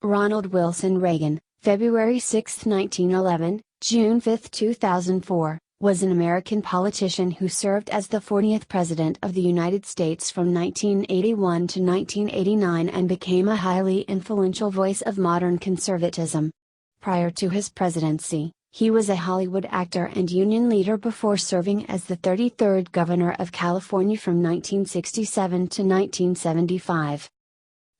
Ronald Wilson Reagan, February 6, 1911, June 5, 2004, was an American politician who served as the 40th President of the United States from 1981 to 1989 and became a highly influential voice of modern conservatism. Prior to his presidency, he was a Hollywood actor and union leader before serving as the 33rd Governor of California from 1967 to 1975.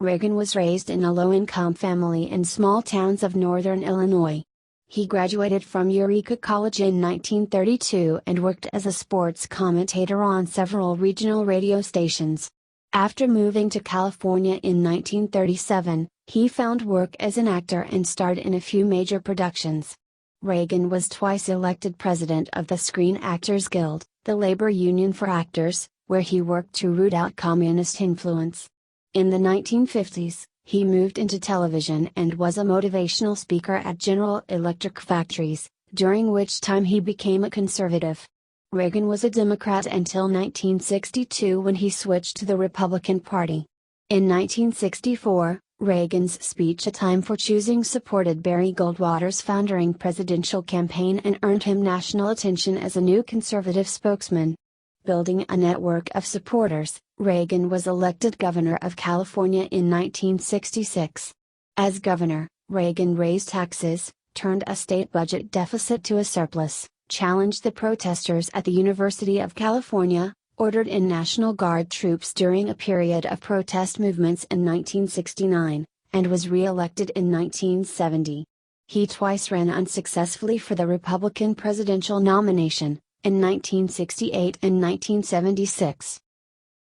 Reagan was raised in a low-income family in small towns of northern Illinois. He graduated from Eureka College in 1932 and worked as a sports commentator on several regional radio stations. After moving to California in 1937, he found work as an actor and starred in a few major productions. Reagan was twice elected president of the Screen Actors Guild, the labor union for actors, where he worked to root out communist influence. In the 1950s, he moved into television and was a motivational speaker at General Electric factories, during which time he became a conservative. Reagan was a Democrat until 1962 when he switched to the Republican Party. In 1964, Reagan's speech "A Time for Choosing" supported Barry Goldwater's founding presidential campaign and earned him national attention as a new conservative spokesman. Building a network of supporters, Reagan was elected governor of California in 1966. As governor, Reagan raised taxes, turned a state budget deficit to a surplus, challenged the protesters at the University of California, ordered in National Guard troops during a period of protest movements in 1969, and was re-elected in 1970. He twice ran unsuccessfully for the Republican presidential nomination, in 1968 and 1976.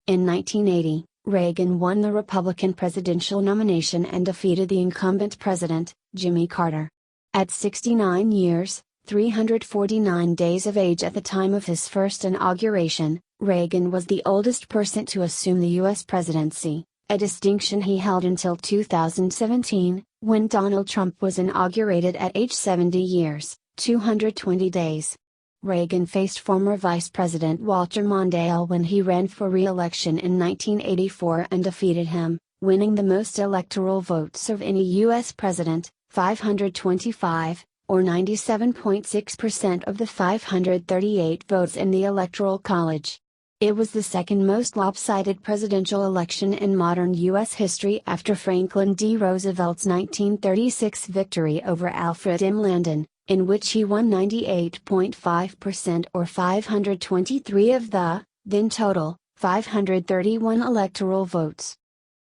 In 1980, Reagan won the Republican presidential nomination and defeated the incumbent president, Jimmy Carter. At 69 years, 349 days of age at the time of his first inauguration, Reagan was the oldest person to assume the U.S. presidency, a distinction he held until 2017, when Donald Trump was inaugurated at age 70 years, 220 days. Reagan faced former Vice President Walter Mondale when he ran for re-election in 1984 and defeated him, winning the most electoral votes of any U.S. president, 525, or 97.6% of the 538 votes in the Electoral College. It was the second most lopsided presidential election in modern U.S. history after Franklin D. Roosevelt's 1936 victory over Alfred M. Landon, in which he won 98.5% or 523 of the, then total, 531 electoral votes.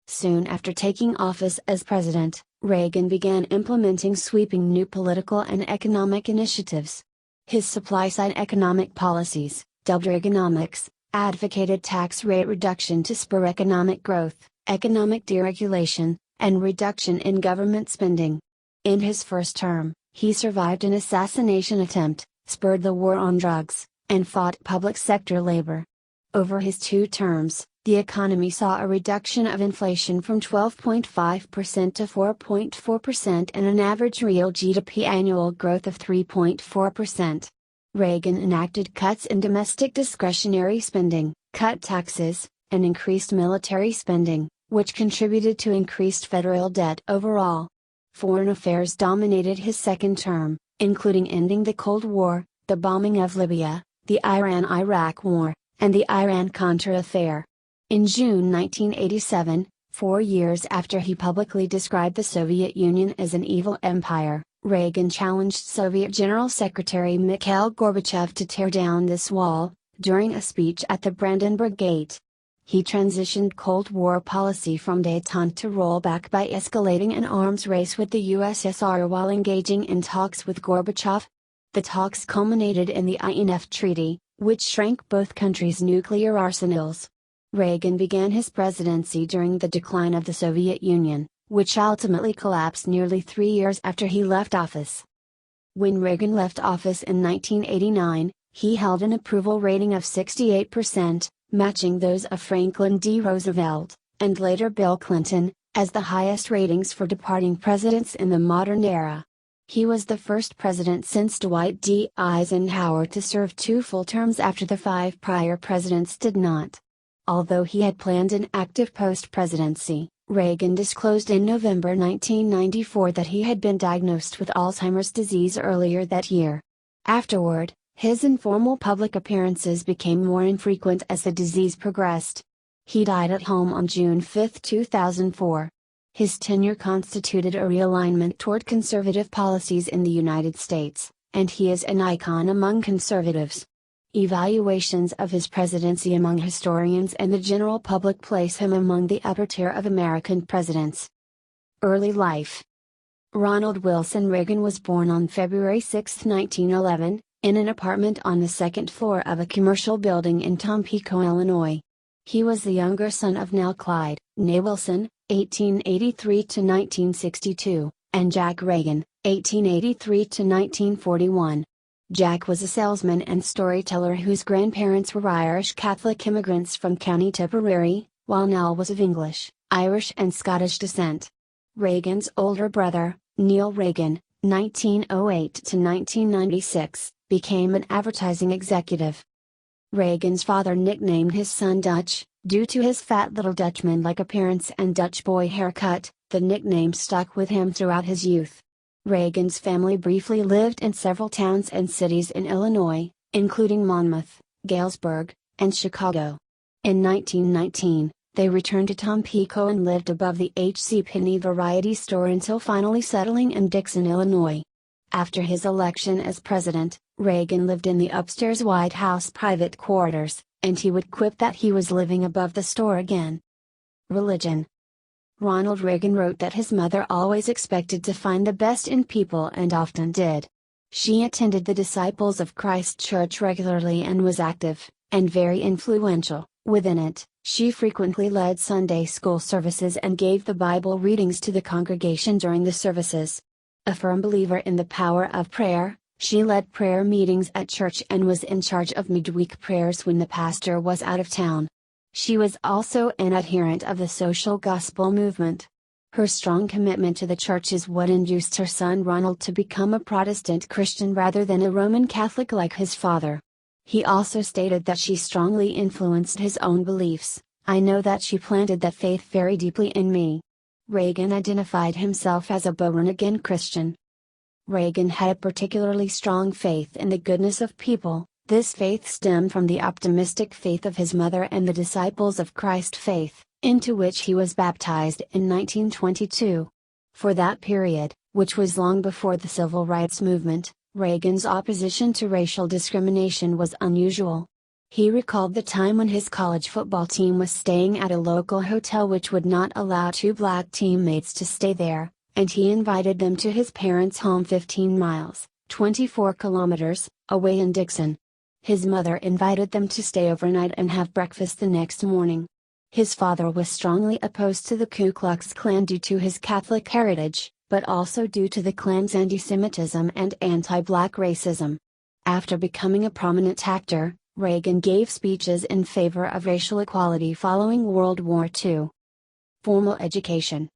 Soon after taking office as president, Reagan began implementing sweeping new political and economic initiatives. His supply-side economic policies, dubbed Reaganomics, advocated tax rate reduction to spur economic growth, economic deregulation, and reduction in government spending. In his first term, he survived an assassination attempt, spurred the war on drugs, and fought public sector labor. Over his 2 terms, the economy saw a reduction of inflation from 12.5% to 4.4% and an average real GDP annual growth of 3.4%. Reagan enacted cuts in domestic discretionary spending, cut taxes, and increased military spending, which contributed to increased federal debt overall. Foreign affairs dominated his second term, including ending the Cold War, the bombing of Libya, the Iran-Iraq War, and the Iran-Contra affair. In June 1987, 4 years after he publicly described the Soviet Union as an evil empire, Reagan challenged Soviet General Secretary Mikhail Gorbachev to tear down this wall, during a speech at the Brandenburg Gate. He transitioned Cold War policy from détente to rollback by escalating an arms race with the USSR while engaging in talks with Gorbachev. The talks culminated in the INF Treaty, which shrank both countries' nuclear arsenals. Reagan began his presidency during the decline of the Soviet Union, which ultimately collapsed nearly 3 years after he left office. When Reagan left office in 1989, he held an approval rating of 68%, matching those of Franklin D. Roosevelt, and later Bill Clinton, as the highest ratings for departing presidents in the modern era. He was the first president since Dwight D. Eisenhower to serve 2 full terms after the 5 prior presidents did not. Although he had planned an active post-presidency, Reagan disclosed in November 1994 that he had been diagnosed with Alzheimer's disease earlier that year. Afterward, his informal public appearances became more infrequent as the disease progressed. He died at home on June 5, 2004. His tenure constituted a realignment toward conservative policies in the United States, and he is an icon among conservatives. Evaluations of his presidency among historians and the general public place him among the upper tier of American presidents. Early life. Ronald Wilson Reagan was born on February 6, 1911, in an apartment on the second floor of a commercial building in Tampico, Illinois. He was the younger son of Nell Clyde, née Wilson, 1883 to 1962, and Jack Reagan, 1883 to 1941. Jack was a salesman and storyteller whose grandparents were Irish Catholic immigrants from County Tipperary, while Nell was of English, Irish and Scottish descent. Reagan's older brother, Neil Reagan, 1908 to 1996, became an advertising executive. Reagan's father nicknamed his son Dutch, due to his fat little Dutchman-like appearance and Dutch boy haircut. The nickname stuck with him throughout his youth. Reagan's family briefly lived in several towns and cities in Illinois, including Monmouth, Galesburg, and Chicago. In 1919, they returned to Tampico and lived above the H.C. Penney variety store until finally settling in Dixon, Illinois. After his election as president, Reagan lived in the upstairs White House private quarters, and he would quip that he was living above the store again. Religion. Ronald Reagan wrote that his mother always expected to find the best in people and often did. She attended the Disciples of Christ Church regularly and was active, and very influential, within it. She frequently led Sunday school services and gave the Bible readings to the congregation during the services. A firm believer in the power of prayer, she led prayer meetings at church and was in charge of midweek prayers when the pastor was out of town. She was also an adherent of the social gospel movement. Her strong commitment to the church is what induced her son Ronald to become a Protestant Christian rather than a Roman Catholic like his father. He also stated that she strongly influenced his own beliefs. "I know that she planted that faith very deeply in me." Reagan identified himself as a born-again Christian. Reagan had a particularly strong faith in the goodness of people. This faith stemmed from the optimistic faith of his mother and the Disciples of Christ faith, into which he was baptized in 1922. For that period, which was long before the Civil Rights Movement, Reagan's opposition to racial discrimination was unusual. He recalled the time when his college football team was staying at a local hotel which would not allow two black teammates to stay there, and he invited them to his parents' home 15 miles, 24 kilometers, away in Dixon. His mother invited them to stay overnight and have breakfast the next morning. His father was strongly opposed to the Ku Klux Klan due to his Catholic heritage, but also due to the Klan's anti-Semitism and anti-black racism. After becoming a prominent actor, Reagan gave speeches in favor of racial equality following World War II. Formal education.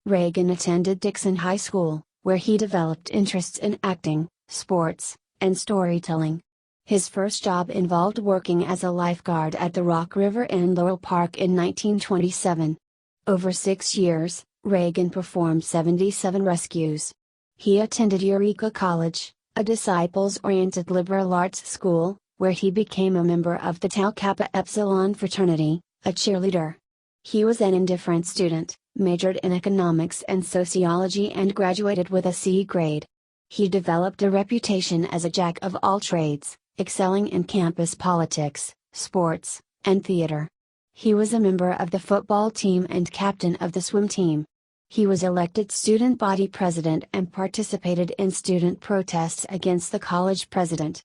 Reagan attended Dixon High School, where he developed interests in acting, sports, and storytelling. His first job involved working as a lifeguard at the Rock River in Laurel Park in 1927. Over 6 years, Reagan performed 77 rescues. He attended Eureka College, a disciples-oriented liberal arts school, where he became a member of the Tau Kappa Epsilon fraternity, a cheerleader. He was an indifferent student, majored in economics and sociology and graduated with a C grade. He developed a reputation as a jack of all trades, excelling in campus politics, sports, and theater. He was a member of the football team and captain of the swim team. He was elected student body president and participated in student protests against the college president.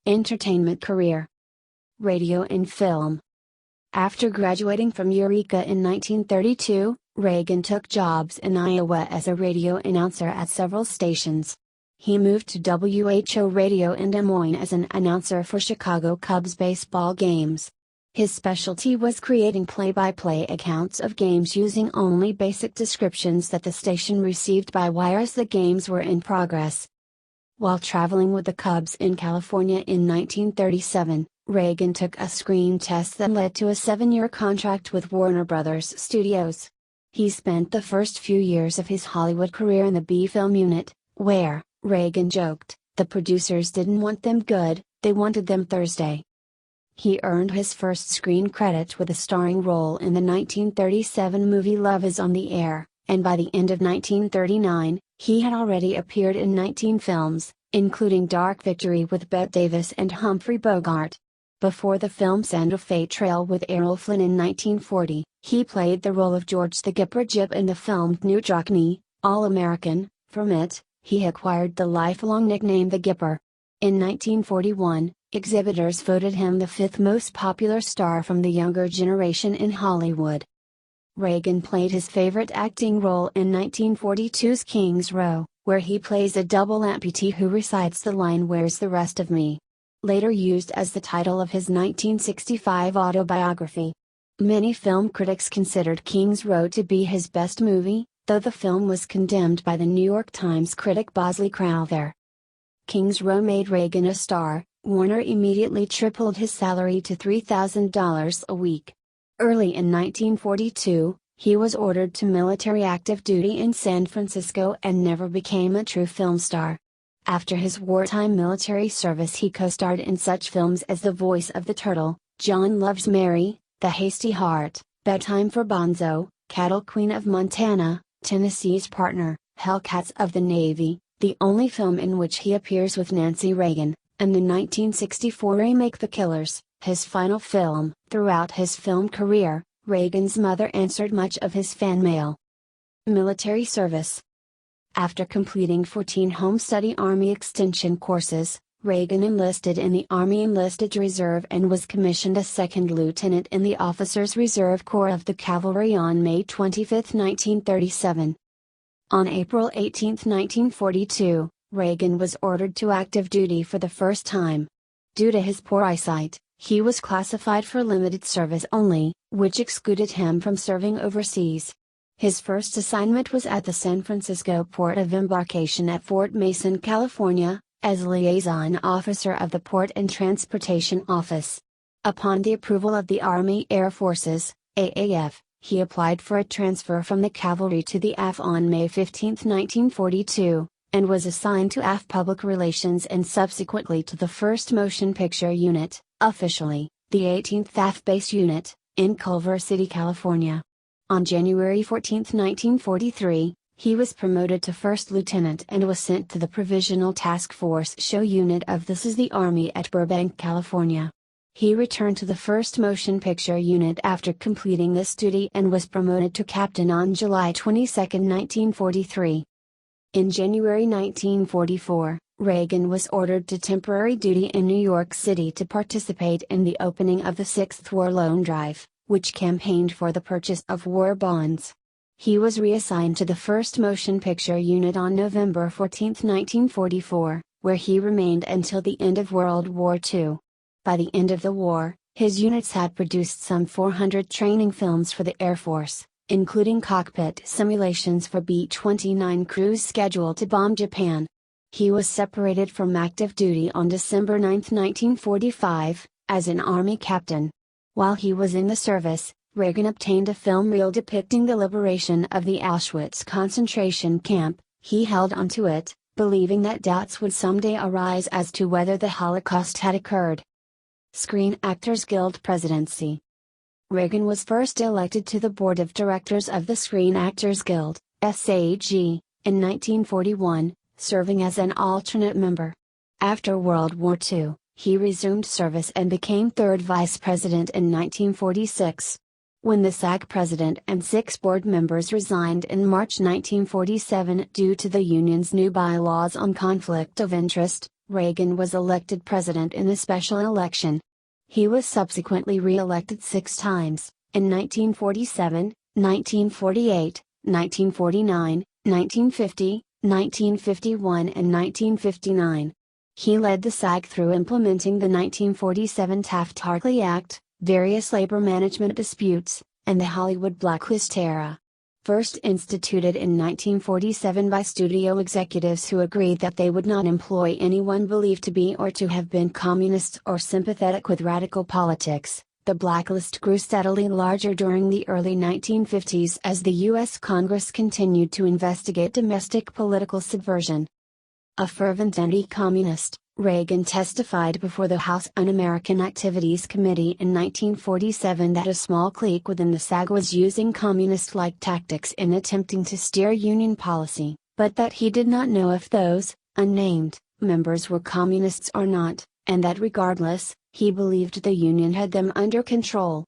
Entertainment career. Radio and film. After graduating from Eureka in 1932, Reagan took jobs in Iowa as a radio announcer at several stations. He moved to WHO Radio in Des Moines as an announcer for Chicago Cubs baseball games. His specialty was creating play-by-play accounts of games using only basic descriptions that the station received by wire as the games were in progress. While traveling with the Cubs in California in 1937, Reagan took a screen test that led to a 7-year contract with Warner Brothers Studios. He spent the first few years of his Hollywood career in the B-film unit, where, Reagan joked, the producers didn't want them good, they wanted them Thursday. He earned his first screen credit with a starring role in the 1937 movie Love Is on the Air, and by the end of 1939, he had already appeared in 19 films, including Dark Victory with Bette Davis and Humphrey Bogart. Before the film Santa Fe Trail with Errol Flynn in 1940, he played the role of George the Gipper Jip in the film New Jockney, All-American. From it, he acquired the lifelong nickname the Gipper. In 1941, exhibitors voted him the fifth most popular star from the younger generation in Hollywood. Reagan played his favorite acting role in 1942's King's Row, where he plays a double amputee who recites the line "Where's the rest of me?" later used as the title of his 1965 autobiography. Many film critics considered King's Row to be his best movie, though the film was condemned by the New York Times critic Bosley Crowther. King's Row made Reagan a star. Warner immediately tripled his salary to $3,000 a week. Early in 1942, he was ordered to military active duty in San Francisco and never became a true film star. After his wartime military service, he co-starred in such films as The Voice of the Turtle, John Loves Mary, The Hasty Heart, Bedtime for Bonzo, Cattle Queen of Montana, Tennessee's Partner, Hellcats of the Navy, the only film in which he appears with Nancy Reagan, and the 1964 remake The Killers, his final film. Throughout his film career, Reagan's mother answered much of his fan mail. Military service. After completing 14 home study Army extension courses, Reagan enlisted in the Army Enlisted Reserve and was commissioned a second lieutenant in the Officers Reserve Corps of the Cavalry on May 25, 1937. On April 18, 1942, Reagan was ordered to active duty for the first time. Due to his poor eyesight, he was classified for limited service only, which excluded him from serving overseas. His first assignment was at the San Francisco Port of Embarkation at Fort Mason, California, as liaison officer of the Port and Transportation Office. Upon the approval of the Army Air Forces, AAF, he applied for a transfer from the cavalry to the AF on May 15, 1942, and was assigned to AF Public Relations and subsequently to the 1st Motion Picture Unit, officially, the 18th AF Base Unit, in Culver City, California. On January 14, 1943, he was promoted to first lieutenant and was sent to the Provisional Task Force Show Unit of This Is the Army at Burbank, California. He returned to the 1st Motion Picture Unit after completing this duty and was promoted to captain on July 22, 1943. In January 1944, Reagan was ordered to temporary duty in New York City to participate in the opening of the 6th War Loan Drive, which campaigned for the purchase of war bonds. He was reassigned to the 1st Motion Picture Unit on November 14, 1944, where he remained until the end of World War II. By the end of the war, his units had produced some 400 training films for the Air Force, including cockpit simulations for B-29 crews scheduled to bomb Japan. He was separated from active duty on December 9, 1945, as an Army captain. While he was in the service, Reagan obtained a film reel depicting the liberation of the Auschwitz concentration camp. He held onto it, believing that doubts would someday arise as to whether the Holocaust had occurred. Screen Actors Guild Presidency. Reagan was first elected to the board of directors of the Screen Actors Guild, SAG, in 1941, serving as an alternate member. After World War II, he resumed service and became third vice president in 1946. When the SAG president and 6 board members resigned in March 1947 due to the union's new bylaws on conflict of interest, Reagan was elected president in a special election. He was subsequently re-elected 6 times, in 1947, 1948, 1949, 1950, 1951 and 1959. He led the SAG through implementing the 1947 Taft-Hartley Act, various labor management disputes, and the Hollywood blacklist era. First instituted in 1947 by studio executives who agreed that they would not employ anyone believed to be or to have been communists or sympathetic with radical politics, The blacklist grew steadily larger during the early 1950s as the U.S. Congress continued to investigate domestic political subversion. A fervent anti-communist, Reagan testified before the House Un-American Activities Committee in 1947 that a small clique within the SAG was using communist-like tactics in attempting to steer Union policy, but that he did not know if those, unnamed, members were communists or not, and that regardless, he believed the Union had them under control.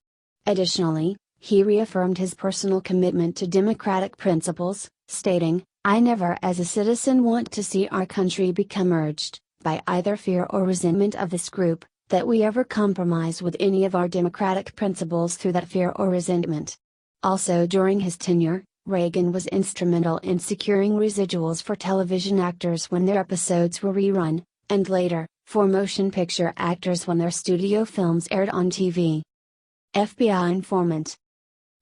Additionally, he reaffirmed his personal commitment to democratic principles, stating, "I never as a citizen want to see our country become urged, by either fear or resentment of this group, that we ever compromise with any of our democratic principles through that fear or resentment." Also during his tenure, Reagan was instrumental in securing residuals for television actors when their episodes were rerun, and later, for motion picture actors when their studio films aired on TV. FBI informant.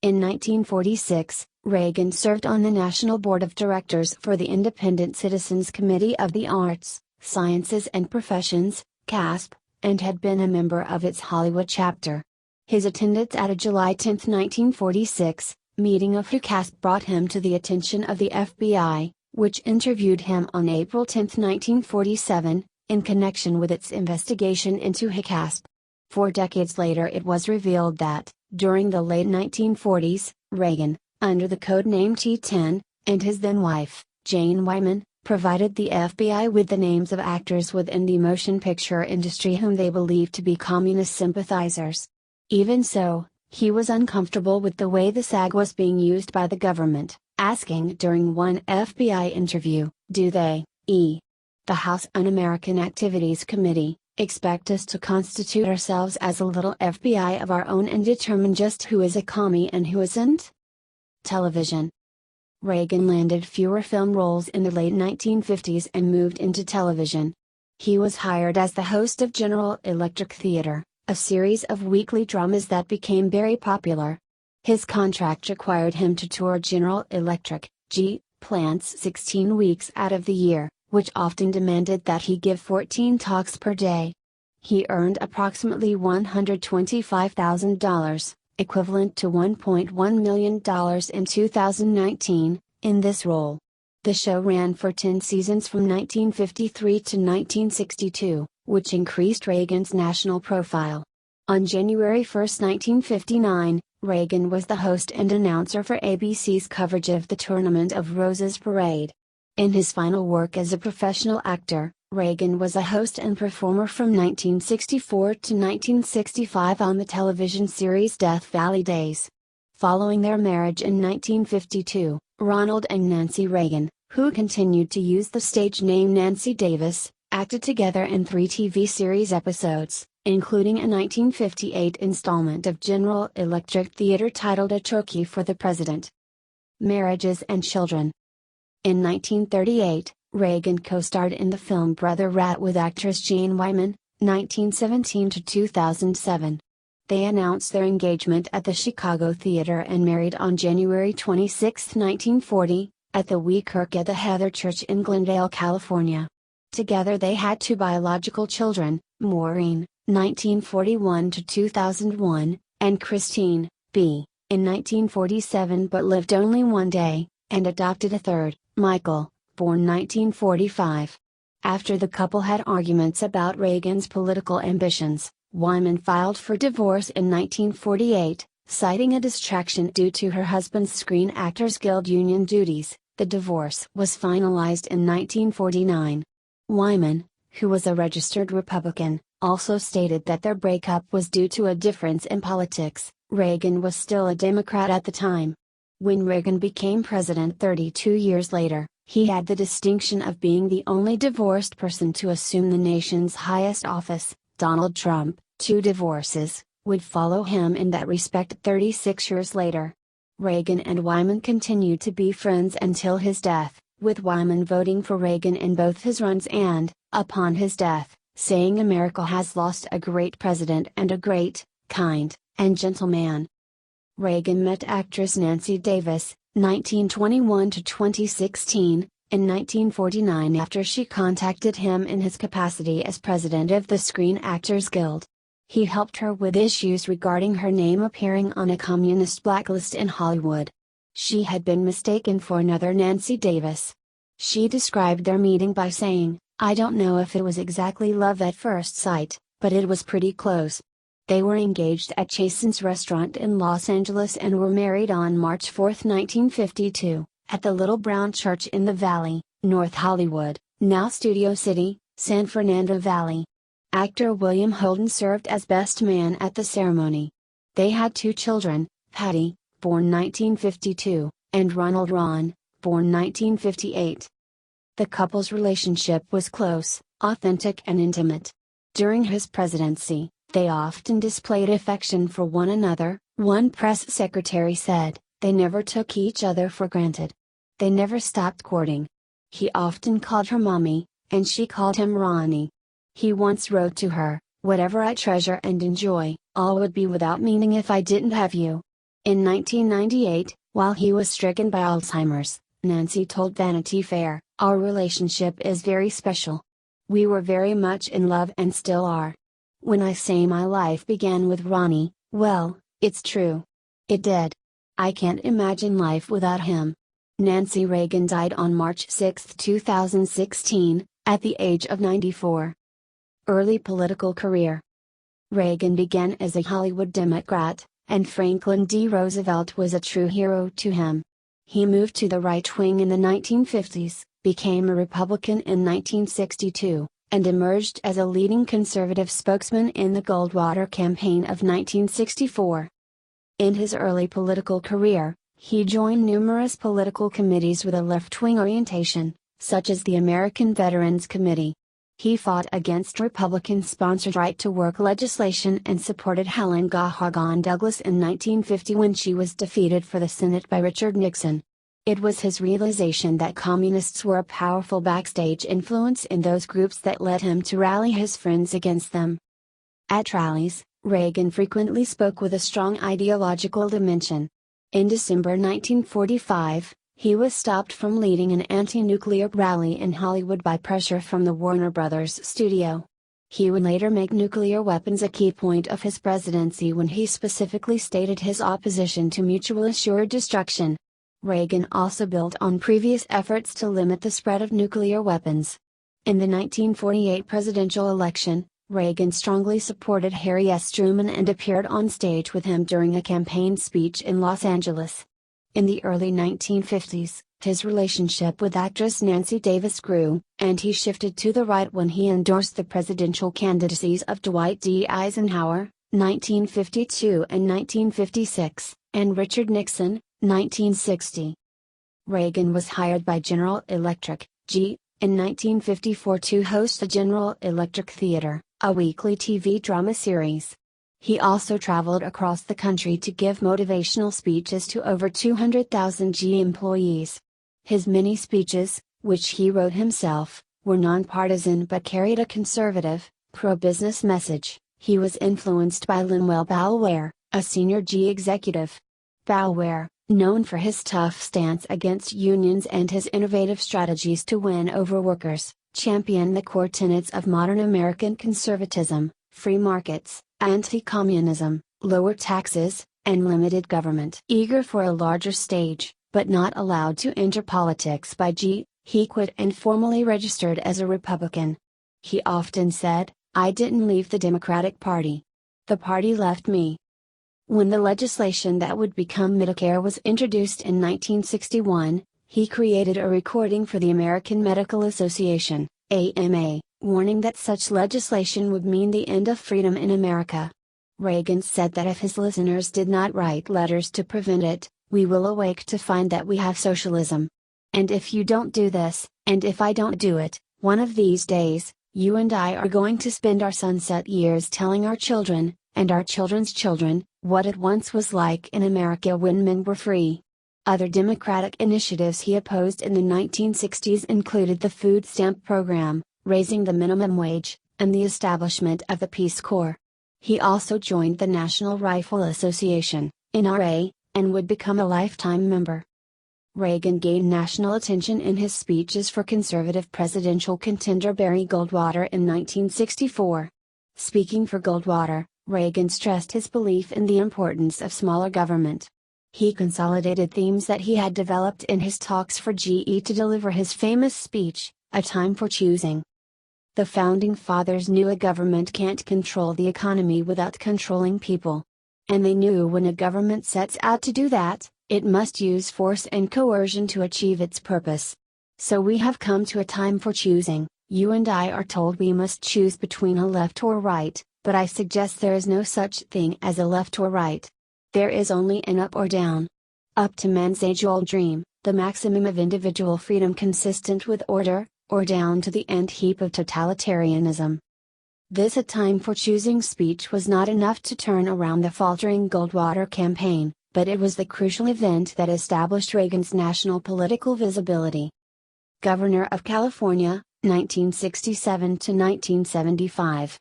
In 1946, Reagan served on the National Board of Directors for the Independent Citizens Committee of the Arts, Sciences and Professions, CASP, and had been a member of its Hollywood chapter. His attendance at a July 10, 1946, meeting of CASP brought him to the attention of the FBI, which interviewed him on April 10, 1947, in connection with its investigation into CASP. 4 decades later it was revealed that, during the late 1940s, Reagan, under the code name T-10, and his then-wife, Jane Wyman, provided the FBI with the names of actors within the motion picture industry whom they believed to be communist sympathizers. Even so, he was uncomfortable with the way the SAG was being used by the government, asking during one FBI interview, "Do they, the House Un-American Activities Committee, expect us to constitute ourselves as a little FBI of our own and determine just who is a commie and who isn't?" Television. Reagan landed fewer film roles in the late 1950s and moved into television. He was hired as the host of General Electric Theater, a series of weekly dramas that became very popular. His contract required him to tour General Electric plants 16 weeks out of the year, which often demanded that he give 14 talks per day. He earned approximately $125,000, equivalent to $1.1 million in 2019, in this role. The show ran for 10 seasons from 1953 to 1962, which increased Reagan's national profile. On January 1, 1959, Reagan was the host and announcer for ABC's coverage of the Tournament of Roses parade. In his final work as a professional actor, Reagan was a host and performer from 1964 to 1965 on the television series Death Valley Days. Following their marriage in 1952, Ronald and Nancy Reagan, who continued to use the stage name Nancy Davis, acted together in 3 TV series episodes, including a 1958 installment of General Electric Theater titled A Turkey for the President. Marriages and children. In 1938, Reagan co-starred in the film Brother Rat with actress Jane Wyman, 1917 to 2007. They announced their engagement at the Chicago Theater and married on January 26, 1940, at the Weekirk at the Heather Church in Glendale, California. Together they had 2 biological children, Maureen, 1941 to 2001, and Christine, B., in 1947 but lived only 1 day, and adopted a third, Michael, born 1945. After the couple had arguments about Reagan's political ambitions, Wyman filed for divorce in 1948, citing a distraction due to her husband's Screen Actors Guild union duties. The divorce was finalized in 1949. Wyman, who was a registered Republican, also stated that their breakup was due to a difference in politics. Reagan was still a Democrat at the time. When Reagan became president 32 years later, he had the distinction of being the only divorced person to assume the nation's highest office. Donald Trump, 2 divorces, would follow him in that respect 36 years later. Reagan and Wyman continued to be friends until his death, with Wyman voting for Reagan in both his runs and, upon his death, saying America has lost a great president and a great, kind, and gentle man. Reagan met actress Nancy Davis, 1921 to 2016, in 1949 after she contacted him in his capacity as president of the Screen Actors Guild. He helped her with issues regarding her name appearing on a communist blacklist in Hollywood. She had been mistaken for another Nancy Davis. She described their meeting by saying, "I don't know if it was exactly love at first sight, but it was pretty close." They were engaged at Chasen's restaurant in Los Angeles and were married on March 4, 1952, at the Little Brown Church in the Valley, North Hollywood, now Studio City, San Fernando Valley. Actor William Holden served as best man at the ceremony. They had 2 children, Patty, born 1952, and Ronald Ron, born 1958. The couple's relationship was close, authentic and intimate. During his presidency, they often displayed affection for one another. One press secretary said, "They never took each other for granted. They never stopped courting. He often called her Mommy, and she called him Ronnie." He once wrote to her, "Whatever I treasure and enjoy, all would be without meaning if I didn't have you." In 1998, while he was stricken by Alzheimer's, Nancy told Vanity Fair, "Our relationship is very special. We were very much in love and still are. When I say my life began with Ronnie, well, it's true. It did. I can't imagine life without him." Nancy Reagan died on March 6, 2016, at the age of 94. Early political career. Reagan began as a Hollywood Democrat, and Franklin D. Roosevelt was a true hero to him. He moved to the right wing in the 1950s, became a Republican in 1962, and emerged as a leading conservative spokesman in the Goldwater campaign of 1964. In his early political career, he joined numerous political committees with a left-wing orientation, such as the American Veterans Committee. He fought against Republican-sponsored right-to-work legislation and supported Helen Gahagan Douglas in 1950 when she was defeated for the Senate by Richard Nixon. It was his realization that communists were a powerful backstage influence in those groups that led him to rally his friends against them. At rallies, Reagan frequently spoke with a strong ideological dimension. In December 1945, he was stopped from leading an anti-nuclear rally in Hollywood by pressure from the Warner Brothers studio. He would later make nuclear weapons a key point of his presidency when he specifically stated his opposition to mutually assured destruction. Reagan also built on previous efforts to limit the spread of nuclear weapons. In the 1948 presidential election, Reagan strongly supported Harry S. Truman and appeared on stage with him during a campaign speech in Los Angeles. In the early 1950s, his relationship with actress Nancy Davis grew, and he shifted to the right when he endorsed the presidential candidacies of Dwight D. Eisenhower, 1952 and 1956, and Richard Nixon, 1960. Reagan was hired by General Electric, GE, in 1954 to host the General Electric Theater, a weekly TV drama series. He also traveled across the country to give motivational speeches to over 200,000 GE employees. His many speeches, which he wrote himself, were nonpartisan but carried a conservative, pro-business message. He was influenced by Linwell Bowware, a senior GE executive. Bowware, known for his tough stance against unions and his innovative strategies to win over workers, championed the core tenets of modern American conservatism: free markets, anti-communism, lower taxes, and limited government. Eager for a larger stage, but not allowed to enter politics by GE, he quit and formally registered as a Republican. He often said, "I didn't leave the Democratic Party. The party left me." When the legislation that would become Medicare was introduced in 1961, he created a recording for the American Medical Association, AMA, warning that such legislation would mean the end of freedom in America. Reagan said that if his listeners did not write letters to prevent it, "We will awake to find that we have socialism. And if you don't do this, and if I don't do it, one of these days, you and I are going to spend our sunset years telling our children, and our children's children, what it once was like in America when men were free." Other Democratic initiatives he opposed in the 1960s included the food stamp program, raising the minimum wage, and the establishment of the Peace Corps. He also joined the National Rifle Association, NRA, and would become a lifetime member. Reagan gained national attention in his speeches for conservative presidential contender Barry Goldwater in 1964. Speaking for Goldwater, Reagan stressed his belief in the importance of smaller government. He consolidated themes that he had developed in his talks for GE to deliver his famous speech, A Time for Choosing. The Founding Fathers knew a government can't control the economy without controlling people. And they knew when a government sets out to do that, it must use force and coercion to achieve its purpose. So we have come to a time for choosing. You and I are told we must choose between a left or right, but I suggest there is no such thing as a left or right. There is only an up or down. Up to man's age-old dream, the maximum of individual freedom consistent with order, or down to the ant heap of totalitarianism. This A Time for Choosing speech was not enough to turn around the faltering Goldwater campaign, but it was the crucial event that established Reagan's national political visibility. Governor of California, 1967 to 1975.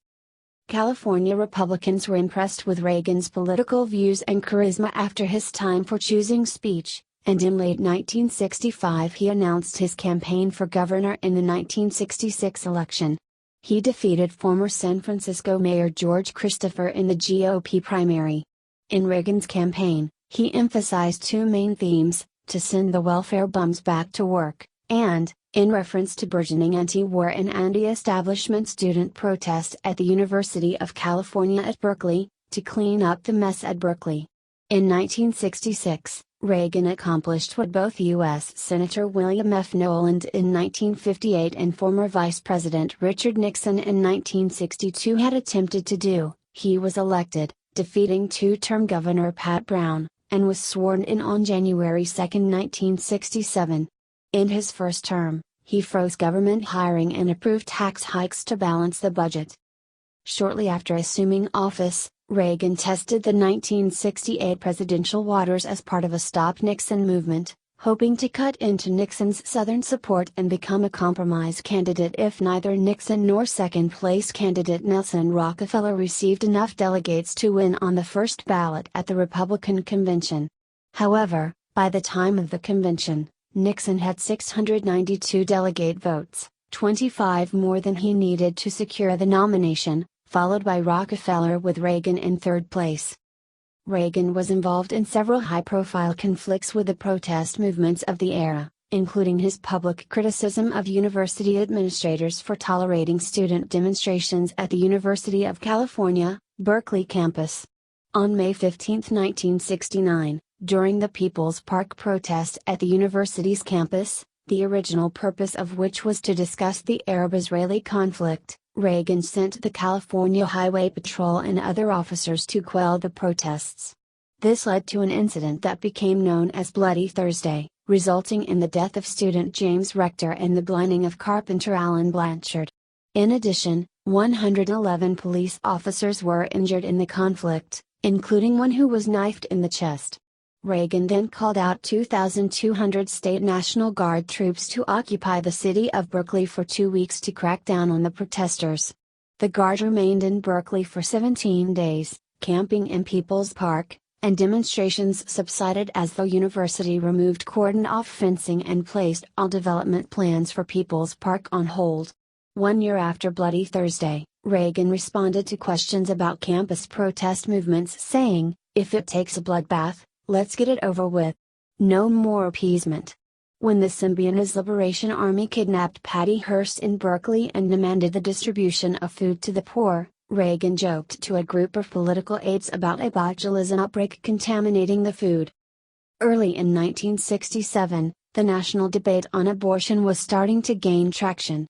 California Republicans were impressed with Reagan's political views and charisma after his Time for Choosing speech, and in late 1965 he announced his campaign for governor in the 1966 election. He defeated former San Francisco Mayor George Christopher in the GOP primary. In Reagan's campaign, he emphasized two main themes: to send the welfare bums back to work, and, in reference to burgeoning anti-war and anti-establishment student protests at the University of California at Berkeley, to clean up the mess at Berkeley. In 1966, Reagan accomplished what both U.S. Senator William F. Knowland in 1958 and former Vice President Richard Nixon in 1962 had attempted to do. He was elected, defeating two-term Governor Pat Brown, and was sworn in on January 2, 1967. In his first term, he froze government hiring and approved tax hikes to balance the budget. Shortly after assuming office, Reagan tested the 1968 presidential waters as part of a Stop Nixon movement, hoping to cut into Nixon's Southern support and become a compromise candidate if neither Nixon nor second-place candidate Nelson Rockefeller received enough delegates to win on the first ballot at the Republican convention. However, by the time of the convention, Nixon had 692 delegate votes, 25 more than he needed to secure the nomination, followed by Rockefeller with Reagan in third place. Reagan was involved in several high-profile conflicts with the protest movements of the era, including his public criticism of university administrators for tolerating student demonstrations at the University of California, Berkeley campus. On May 15, 1969, during the People's Park protest at the university's campus, the original purpose of which was to discuss the Arab-Israeli conflict, Reagan sent the California Highway Patrol and other officers to quell the protests. This led to an incident that became known as Bloody Thursday, resulting in the death of student James Rector and the blinding of carpenter Alan Blanchard. In addition, 111 police officers were injured in the conflict, including one who was knifed in the chest. Reagan then called out 2,200 state National Guard troops to occupy the city of Berkeley for 2 weeks to crack down on the protesters. The Guard remained in Berkeley for 17 days, camping in People's Park, and demonstrations subsided as the university removed cordoned-off fencing and placed all development plans for People's Park on hold. 1 year after Bloody Thursday, Reagan responded to questions about campus protest movements saying, "If it takes a bloodbath, let's get it over with. No more appeasement." When the Symbionese Liberation Army kidnapped Patty Hearst in Berkeley and demanded the distribution of food to the poor, Reagan joked to a group of political aides about a botulism outbreak contaminating the food. Early in 1967, the national debate on abortion was starting to gain traction.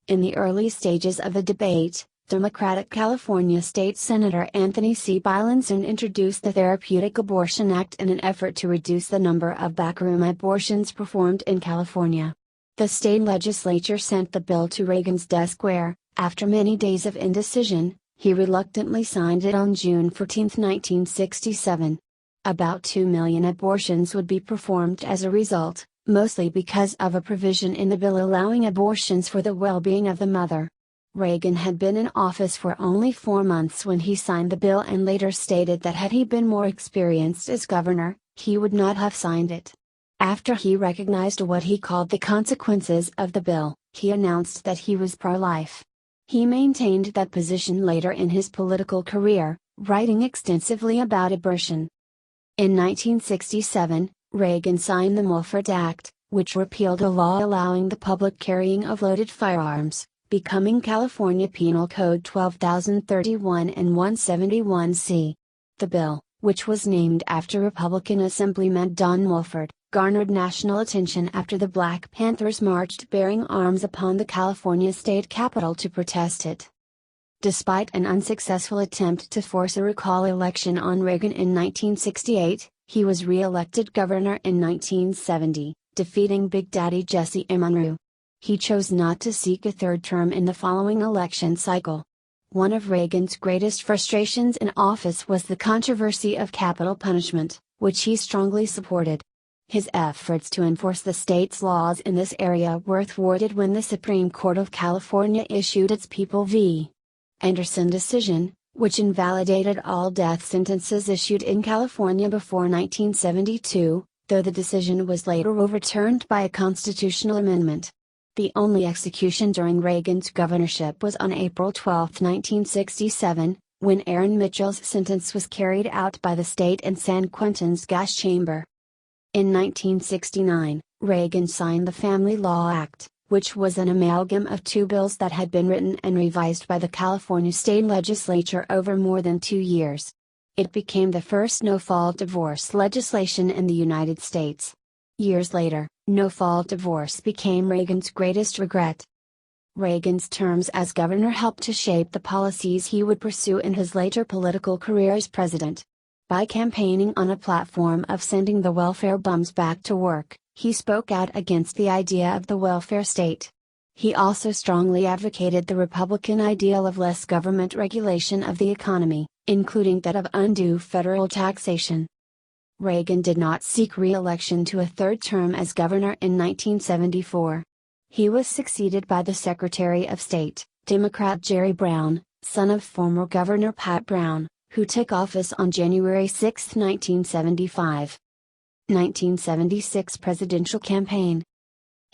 In the early stages of the debate, Democratic California State Senator Anthony C. Bielenson introduced the Therapeutic Abortion Act in an effort to reduce the number of backroom abortions performed in California. The state legislature sent the bill to Reagan's desk where, after many days of indecision, he reluctantly signed it on June 14, 1967. About 2 million abortions would be performed as a result, mostly because of a provision in the bill allowing abortions for the well-being of the mother. Reagan had been in office for only 4 months when he signed the bill and later stated that had he been more experienced as governor, he would not have signed it. After he recognized what he called the consequences of the bill, he announced that he was pro-life. He maintained that position later in his political career, writing extensively about abortion. In 1967, Reagan signed the Mulford Act, which repealed a law allowing the public carrying of loaded firearms, becoming California Penal Code 12031 and 171C. The bill, which was named after Republican Assemblyman Don Mulford, garnered national attention after the Black Panthers marched bearing arms upon the California state capitol to protest it. Despite an unsuccessful attempt to force a recall election on Reagan in 1968, he was re-elected governor in 1970, defeating Big Daddy Jesse M. Monroe. He chose not to seek a third term in the following election cycle. One of Reagan's greatest frustrations in office was the controversy of capital punishment, which he strongly supported. His efforts to enforce the state's laws in this area were thwarted when the Supreme Court of California issued its People v. Anderson decision, which invalidated all death sentences issued in California before 1972, though the decision was later overturned by a constitutional amendment. The only execution during Reagan's governorship was on April 12, 1967, when Aaron Mitchell's sentence was carried out by the state in San Quentin's gas chamber. In 1969, Reagan signed the Family Law Act, which was an amalgam of two bills that had been written and revised by the California state legislature over more than 2 years. It became the first no-fault divorce legislation in the United States. Years later, no-fault divorce became Reagan's greatest regret. Reagan's terms as governor helped to shape the policies he would pursue in his later political career as president. By campaigning on a platform of sending the welfare bums back to work, he spoke out against the idea of the welfare state. He also strongly advocated the Republican ideal of less government regulation of the economy, including that of undue federal taxation. Reagan did not seek re-election to a third term as governor in 1974. He was succeeded by the Secretary of State, Democrat Jerry Brown, son of former Governor Pat Brown, who took office on January 6, 1975. 1976 Presidential Campaign.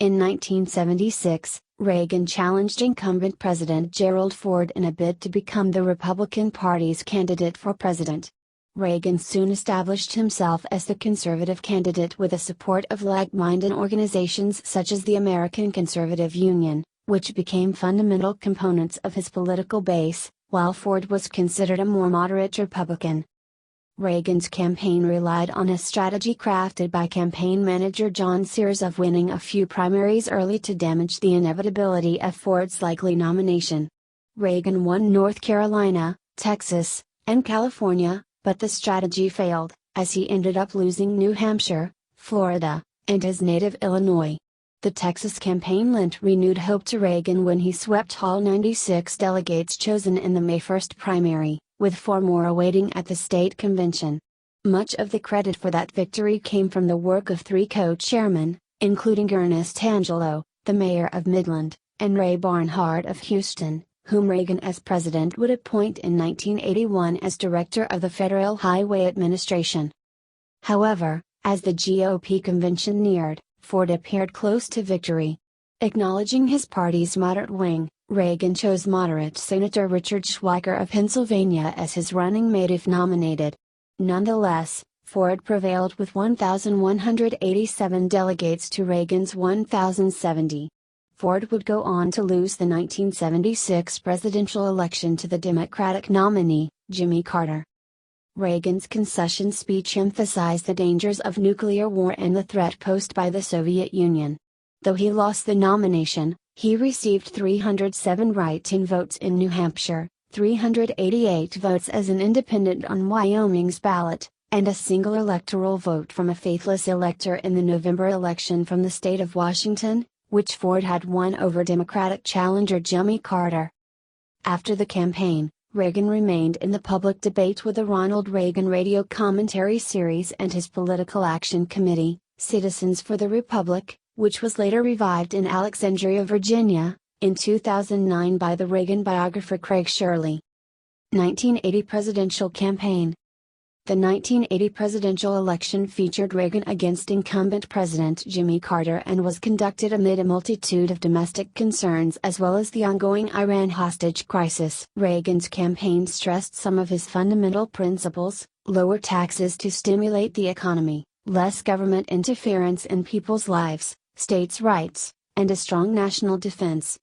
In 1976, Reagan challenged incumbent President Gerald Ford in a bid to become the Republican Party's candidate for president. Reagan soon established himself as the conservative candidate with the support of like-minded organizations such as the American Conservative Union, which became fundamental components of his political base, while Ford was considered a more moderate Republican. Reagan's campaign relied on a strategy crafted by campaign manager John Sears of winning a few primaries early to damage the inevitability of Ford's likely nomination. Reagan won North Carolina, Texas, and California, but the strategy failed, as he ended up losing New Hampshire, Florida, and his native Illinois. The Texas campaign lent renewed hope to Reagan when he swept all 96 delegates chosen in the May 1 primary, with 4 more awaiting at the state convention. Much of the credit for that victory came from the work of 3 co-chairmen, including Ernest Angelo, the mayor of Midland, and Ray Barnhart of Houston, whom Reagan as president would appoint in 1981 as director of the Federal Highway Administration. However, as the GOP convention neared, Ford appeared close to victory. Acknowledging his party's moderate wing, Reagan chose moderate Senator Richard Schweiker of Pennsylvania as his running mate if nominated. Nonetheless, Ford prevailed with 1,187 delegates to Reagan's 1,070. Ford would go on to lose the 1976 presidential election to the Democratic nominee, Jimmy Carter. Reagan's concession speech emphasized the dangers of nuclear war and the threat posed by the Soviet Union. Though he lost the nomination, he received 307 write-in votes in New Hampshire, 388 votes as an independent on Wyoming's ballot, and a single electoral vote from a faithless elector in the November election from the state of Washington, which Ford had won over Democratic challenger Jimmy Carter. After the campaign, Reagan remained in the public debate with the Ronald Reagan radio commentary series and his political action committee, Citizens for the Republic, which was later revived in Alexandria, Virginia, in 2009 by the Reagan biographer Craig Shirley. 1980 Presidential Campaign. The 1980 presidential election featured Reagan against incumbent President Jimmy Carter and was conducted amid a multitude of domestic concerns as well as the ongoing Iran hostage crisis. Reagan's campaign stressed some of his fundamental principles: lower taxes to stimulate the economy, less government interference in people's lives, states' rights, and a strong national defense.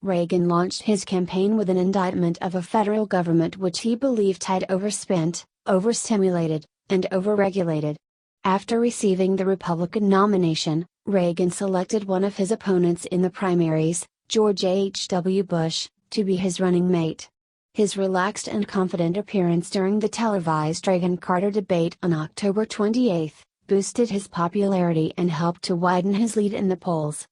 Reagan launched his campaign with an indictment of a federal government which he believed had overspent, overstimulated, and overregulated. After receiving the Republican nomination, Reagan selected one of his opponents in the primaries, George H. W. Bush, to be his running mate. His relaxed and confident appearance during the televised Reagan-Carter debate on October 28 boosted his popularity and helped to widen his lead in the polls.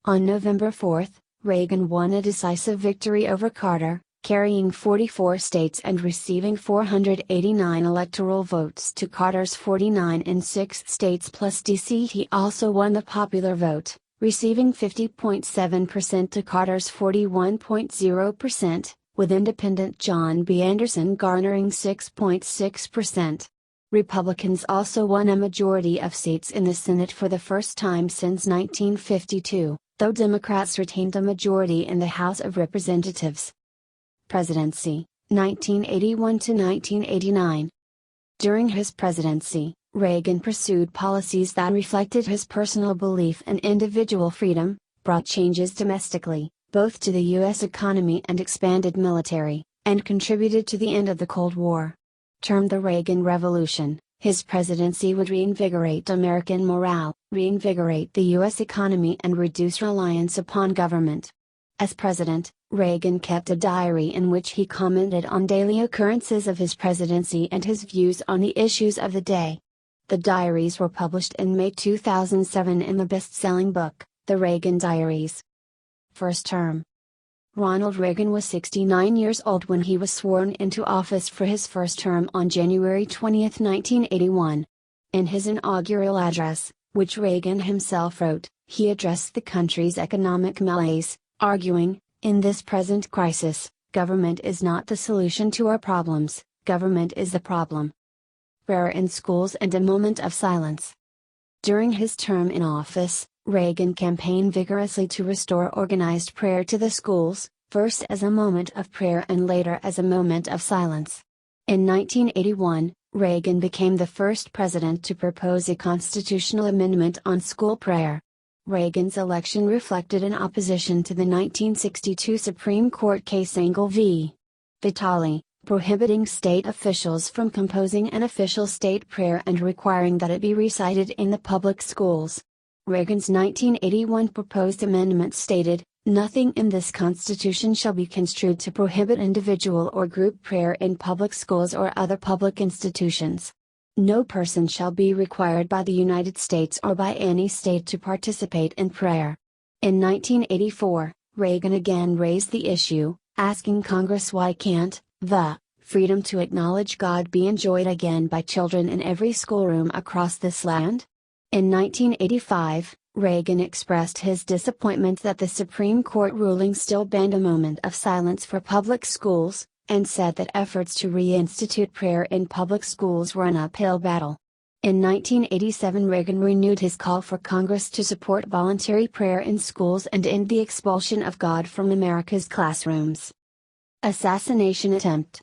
On November 4, Reagan won a decisive victory over Carter, carrying 44 states and receiving 489 electoral votes to Carter's 49 in 6 states plus D.C. He also won the popular vote, receiving 50.7% to Carter's 41.0%, with independent John B. Anderson garnering 6.6%. Republicans also won a majority of seats in the Senate for the first time since 1952, though Democrats retained a majority in the House of Representatives. Presidency, 1981 to 1989. During his presidency, Reagan pursued policies that reflected his personal belief in individual freedom, brought changes domestically, both to the U.S. economy and expanded military, and contributed to the end of the Cold War. Termed the Reagan Revolution, his presidency would reinvigorate American morale, reinvigorate the U.S. economy and reduce reliance upon government. As president, Reagan kept a diary in which he commented on daily occurrences of his presidency and his views on the issues of the day. The diaries were published in May 2007 in the best-selling book, The Reagan Diaries. First term. Ronald Reagan was 69 years old when he was sworn into office for his first term on January 20, 1981. In his inaugural address, which Reagan himself wrote, he addressed the country's economic malaise, arguing, "In this present crisis, government is not the solution to our problems, government is the problem." Prayer in schools and a moment of silence. During his term in office, Reagan campaigned vigorously to restore organized prayer to the schools, first as a moment of prayer and later as a moment of silence. In 1981, Reagan became the first president to propose a constitutional amendment on school prayer. Reagan's election reflected an opposition to the 1962 Supreme Court case Engel v. Vitale, prohibiting state officials from composing an official state prayer and requiring that it be recited in the public schools. Reagan's 1981 proposed amendment stated, "Nothing in this Constitution shall be construed to prohibit individual or group prayer in public schools or other public institutions. No person shall be required by the United States or by any state to participate in prayer." In 1984, Reagan again raised the issue, asking Congress why can't the freedom to acknowledge God be enjoyed again by children in every schoolroom across this land? In 1985, Reagan expressed his disappointment that the Supreme Court ruling still banned a moment of silence for public schools, and said that efforts to reinstitute prayer in public schools were an uphill battle. In 1987, Reagan renewed his call for Congress to support voluntary prayer in schools and end the expulsion of God from America's classrooms. Assassination attempt.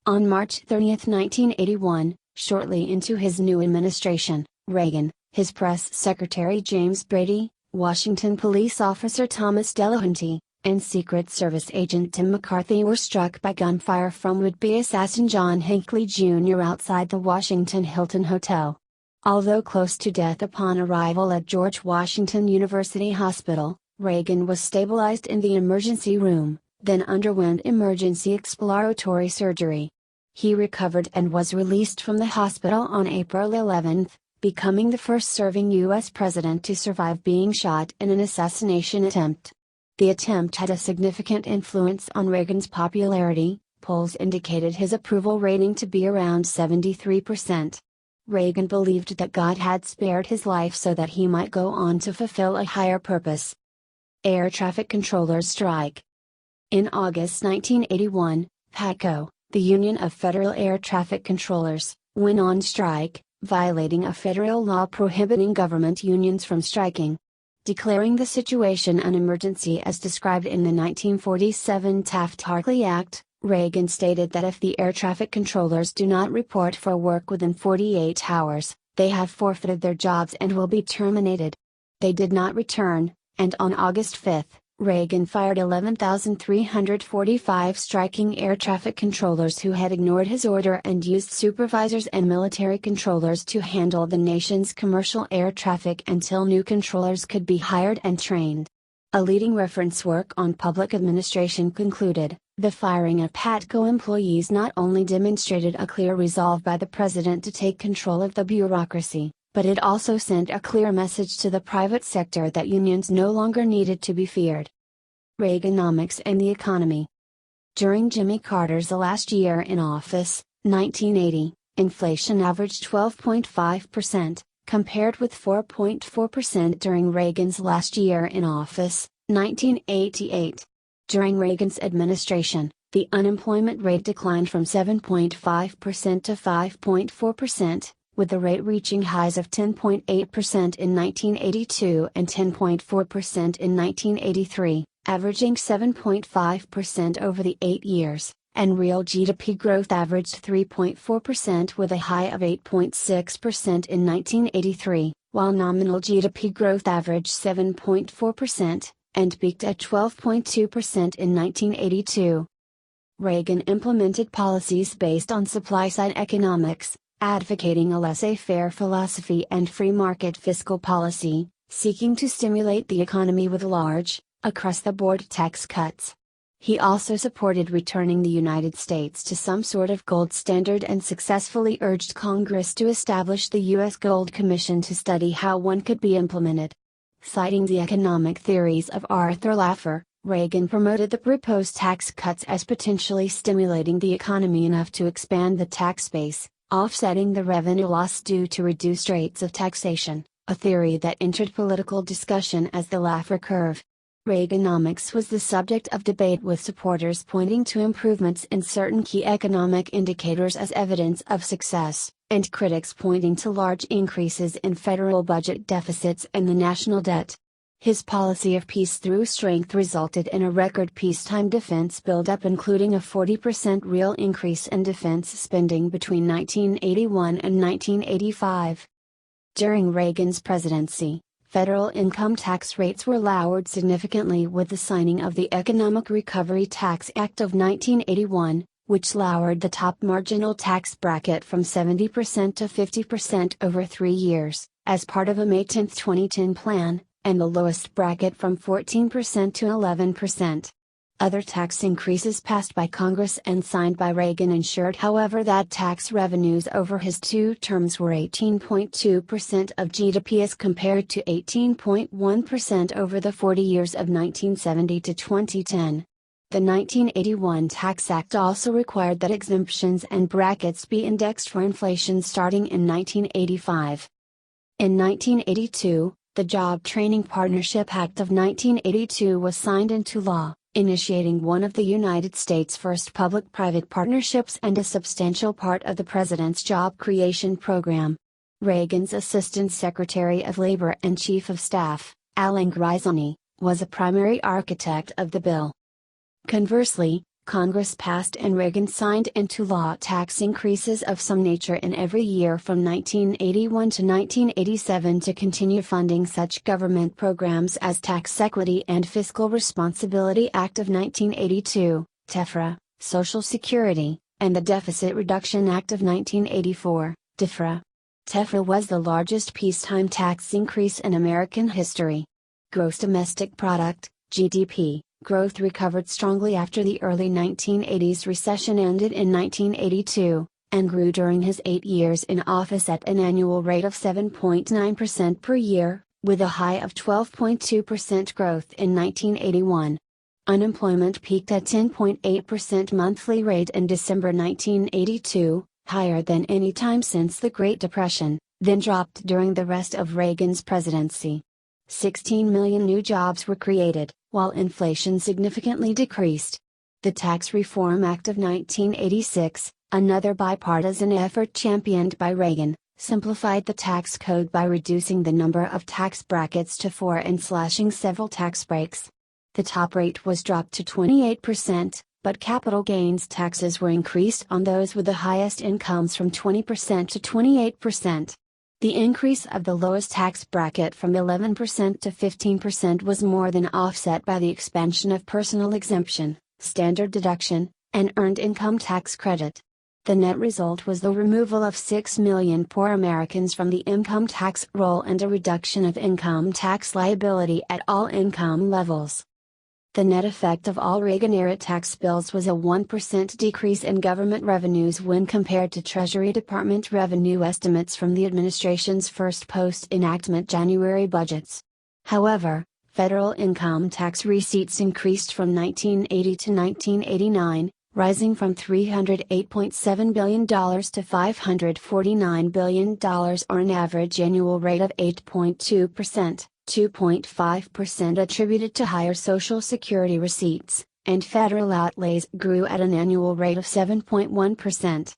On March 30, 1981, shortly into his new administration, Reagan, his press secretary James Brady, Washington police officer Thomas Delahanty, and Secret Service agent Tim McCarthy were struck by gunfire from would-be assassin John Hinckley Jr. outside the Washington Hilton Hotel. Although close to death upon arrival at George Washington University Hospital, Reagan was stabilized in the emergency room, then underwent emergency exploratory surgery. He recovered and was released from the hospital on April 11, becoming the first serving U.S. president to survive being shot in an assassination attempt. The attempt had a significant influence on Reagan's popularity. Polls indicated his approval rating to be around 73%. Reagan believed that God had spared his life so that he might go on to fulfill a higher purpose. Air traffic controllers strike. In August 1981, PATCO, the Union of Federal Air Traffic Controllers, went on strike, violating a federal law prohibiting government unions from striking. Declaring the situation an emergency as described in the 1947 Taft-Hartley Act, Reagan stated that if the air traffic controllers do not report for work within 48 hours, they have forfeited their jobs and will be terminated. They did not return, and on August 5, Reagan fired 11,345 striking air traffic controllers who had ignored his order and used supervisors and military controllers to handle the nation's commercial air traffic until new controllers could be hired and trained. A leading reference work on public administration concluded, the firing of PATCO employees not only demonstrated a clear resolve by the president to take control of the bureaucracy, but it also sent a clear message to the private sector that unions no longer needed to be feared. Reaganomics and the economy. During Jimmy Carter's last year in office, 1980, inflation averaged 12.5%, compared with 4.4% during Reagan's last year in office, 1988. During Reagan's administration, the unemployment rate declined from 7.5% to 5.4%, with the rate reaching highs of 10.8% in 1982 and 10.4% in 1983, averaging 7.5% over the 8 years, and real GDP growth averaged 3.4% with a high of 8.6% in 1983, while nominal GDP growth averaged 7.4%, and peaked at 12.2% in 1982. Reagan implemented policies based on supply-side economics, advocating a laissez-faire philosophy and free market fiscal policy, seeking to stimulate the economy with large, across-the-board tax cuts. He also supported returning the United States to some sort of gold standard and successfully urged Congress to establish the U.S. Gold Commission to study how one could be implemented. Citing the economic theories of Arthur Laffer, Reagan promoted the proposed tax cuts as potentially stimulating the economy enough to expand the tax base, offsetting the revenue loss due to reduced rates of taxation, a theory that entered political discussion as the Laffer curve. Reaganomics was the subject of debate, with supporters pointing to improvements in certain key economic indicators as evidence of success, and critics pointing to large increases in federal budget deficits and the national debt. His policy of peace through strength resulted in a record peacetime defense buildup, including a 40% real increase in defense spending between 1981 and 1985. During Reagan's presidency, federal income tax rates were lowered significantly with the signing of the Economic Recovery Tax Act of 1981, which lowered the top marginal tax bracket from 70% to 50% over 3 years, as part of a May 10, 2010 plan, and the lowest bracket from 14% to 11%. Other tax increases passed by Congress and signed by Reagan ensured, however, that tax revenues over his 2 terms were 18.2% of GDP as compared to 18.1% over the 40 years of 1970 to 2010. The 1981 Tax Act also required that exemptions and brackets be indexed for inflation starting in 1985. In 1982, the Job Training Partnership Act of 1982 was signed into law, initiating one of the United States' first public-private partnerships and a substantial part of the President's job creation program. Reagan's Assistant Secretary of Labor and Chief of Staff, Alan Grisoni, was a primary architect of the bill. Conversely, Congress passed and Reagan signed into law tax increases of some nature in every year from 1981 to 1987 to continue funding such government programs as Tax Equity and Fiscal Responsibility Act of 1982, TEFRA, Social Security, and the Deficit Reduction Act of 1984, DFRA. TEFRA was the largest peacetime tax increase in American history. Gross domestic product, GDP, growth recovered strongly after the early 1980s recession ended in 1982, and grew during his 8 years in office at an annual rate of 7.9% per year, with a high of 12.2% growth in 1981. Unemployment peaked at 10.8% monthly rate in December 1982, higher than any time since the Great Depression, then dropped during the rest of Reagan's presidency. 16 million new jobs were created, while inflation significantly decreased. The Tax Reform Act of 1986, Another bipartisan effort championed by Reagan, simplified the tax code by reducing the number of tax brackets to 4 and slashing several tax breaks. The top rate was dropped to 28%, but capital gains taxes were increased on those with the highest incomes from 20% to 28%. The increase of the lowest tax bracket from 11% to 15% was more than offset by the expansion of personal exemption, standard deduction, and earned income tax credit. The net result was the removal of 6 million poor Americans from the income tax roll and a reduction of income tax liability at all income levels. The net effect of all Reagan-era tax bills was a 1% decrease in government revenues when compared to Treasury Department revenue estimates from the administration's first post-enactment January budgets. However, federal income tax receipts increased from 1980 to 1989, rising from $308.7 billion to $549 billion, or an average annual rate of 8.2%. 2.5% attributed to higher Social Security receipts, and federal outlays grew at an annual rate of 7.1%.